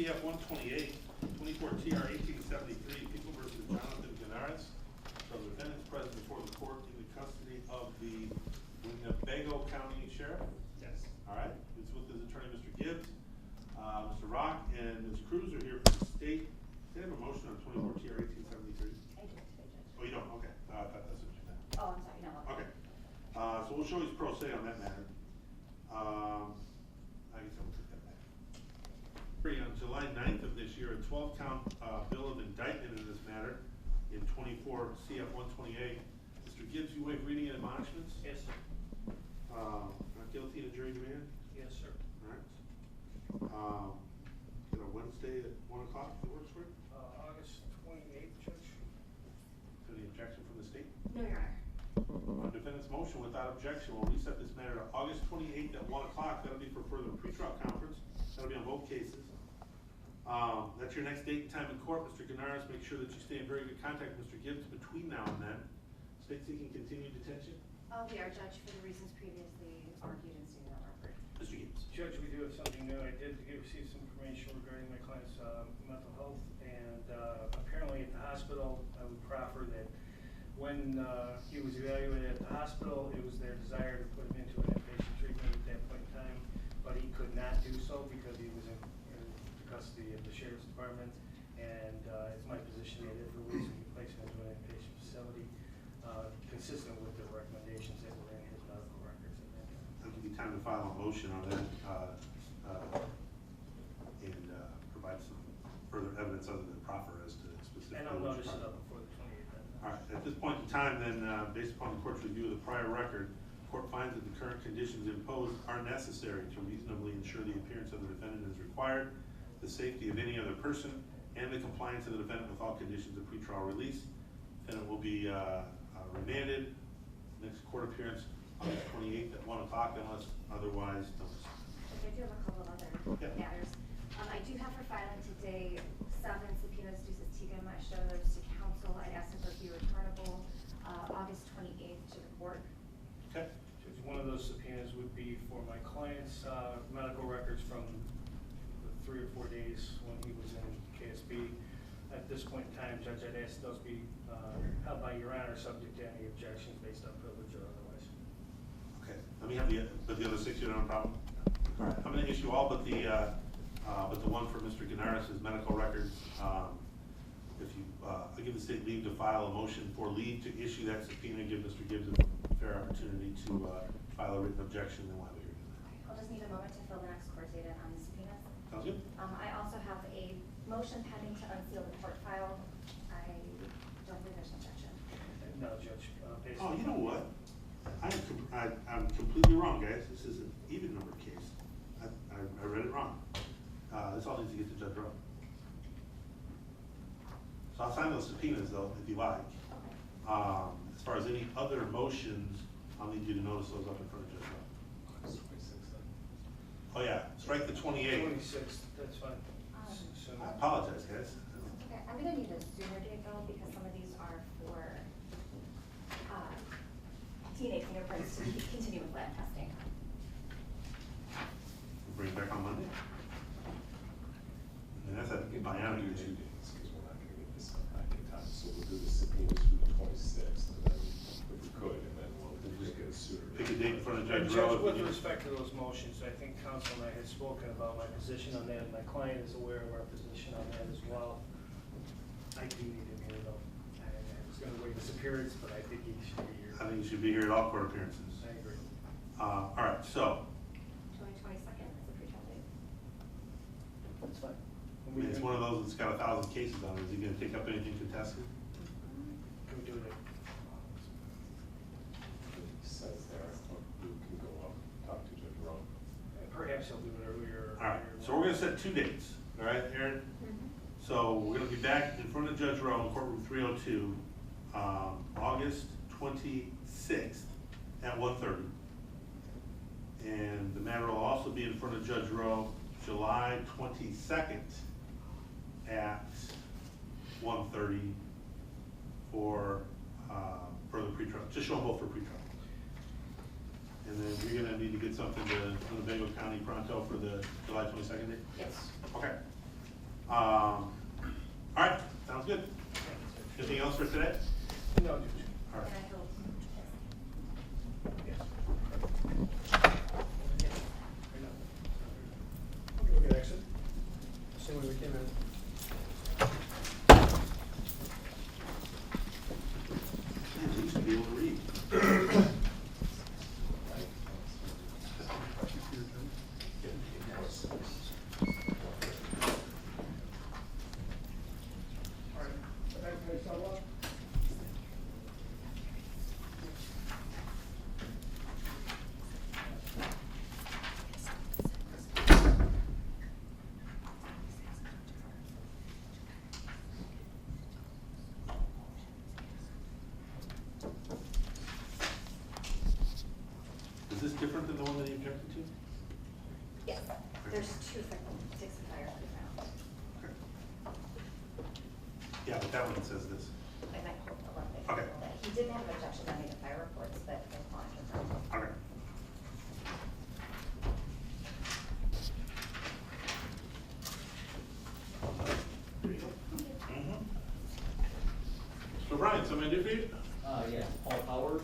CF 128, 24 TR 1873, People versus Jonathon Gounaris. So the defendant is present before the court in the custody of the Winnebago County Sheriff. Yes. All right, it's with his attorney, Mr. Gibbs, Mr. Rock, and Ms. Cruz are here from the state. They have a motion on 24 TR 1873. I do today, Judge. Oh, you don't? Okay. I thought that's what you meant. Oh, I'm sorry, no. Okay. So we'll show his pro se on that matter. I guess I will take that back. On July 9th of this year, a 12-count bill of indictment in this matter in 24 CF 128. Mr. Gibbs, you waive reading and admonishments? Yes, sir. Not guilty in a jury demand? Yes, sir. All right. Get a Wednesday at 1 o'clock, that works for you? August 28th, Judge. Any objection from the state? No, Your Honor. On defendant's motion, without objection, we'll reset this matter to August 28th at 1 o'clock. That'll be for further pretrial conference. That'll be on both cases. That's your next date and time in court. Mr. Gounaris, make sure that you stay in very good contact with Mr. Gibbs between now and then. State seeking continued detention. We are, Judge, for the reasons previously argued and stated on record. Mr. Gibbs. Judge, we do have something new. I did receive some information regarding my client's mental health, and apparently at the hospital, I would proffer that when he was evaluated at the hospital, it was their desire to put him into an inpatient treatment at that point in time, but he could not do so because he was in custody of the Sheriff's Department, and it's my position that if it was to be placed into an inpatient facility, consistent with the recommendations that were in his medical records at that time. I'll give you time to file a motion on that and provide some further evidence other than proffer as to specific. And I'll notice it up before the 28th. All right, at this point in time, then, based upon the court's review of the prior record, the court finds that the current conditions imposed are necessary to reasonably ensure the appearance of the defendant is required, the safety of any other person, and the compliance of the defendant with all conditions of pretrial release. Defendant will be remanded. Next court appearance August 28th at 1 o'clock unless otherwise noticed. I do have a couple of other matters. I do have for filing today 7 subpoenas due to shows to counsel. I asked them for be returnable August 28th to the court. Okay. Judge, one of those subpoenas would be for my client's medical records from the 3 or 4 days when he was in KSB. At this point in time, Judge, I'd ask those be held by Your Honor, subject to any objections based on privilege or otherwise. Okay. Let me have the other 6 you don't have a problem. All right. I'm going to issue all but the one for Mr. Gounaris' medical records. If you, I'll give the state leave to file a motion for leave to issue that subpoena, give Mr. Gibbs a fair opportunity to file a written objection, then we'll have a hearing. I'll just need a moment to fill the next court date on the subpoenas. Sounds good? I also have a motion pending to unseal the court file. I don't believe there's an objection. No, Judge. Based Oh, on you know what? I'm completely wrong, guys. This is an even number case. I read it wrong. This all needs to get to Judge Rowe. So I'll sign those subpoenas though, if you like. As far as any other motions, I'll need you to notice those up in front of Judge Rowe. August 26th then. Oh yeah, strike the 28th. 26th, that's fine. So, I apologize, guys. Okay, I'm gonna need a sooner date though, because some of these are for DNA fingerprints to continue with lab testing. We'll bring it back on Monday. And that's a We can bionic do 2 date. days, because we're not gonna get this done back in time, so we'll do the subpoenas for the 26th, and then, if we could, and then we'll just get a sooner. Pick a date in front of And Judge Rowe. Judge, with respect to those motions, I think counsel and I had spoken about my position on that, and my client is aware of our position on that as well. I do need him here though. I was gonna waive his appearance, but I think he should be here. I think you should be here at all court appearances. I agree. All right, so, July 22nd is the pretrial date. That's fine. I mean, it's one of those that's got 1,000 cases on it. Is he gonna take up anything contested? Can we do it? It says there, we can go up, talk to Judge Rowe. Perhaps he'll do it earlier. All right, so we're gonna set 2 dates, all right, Aaron? So we're gonna be back in front of Judge Rowe in courtroom 302, August 26th at 1:30. And the matter will also be in front of Judge Rowe July 22nd at 1:30 for further pretrial, just show them both for pretrial. And then you're gonna need to get something to Winnebago County pronto for the July 22nd date? Yes. Okay. All right, sounds good. Anything else for today? No, All And right. I hope, yes. Okay, we can exit. Same way we came in. Man, we used to be able to read. All right. Thank you, Mr. Sutherland. Is this different than the one that you objected to? yes, there's two sticks of fire we found. Okay. Yeah, but that one says this. And I hope a little bit. Okay. He didn't have an objection on any of the fire reports, but I want to confirm. Okay. There you go. Mhm. So Brian, something I do for you? Yeah, Paul Powers,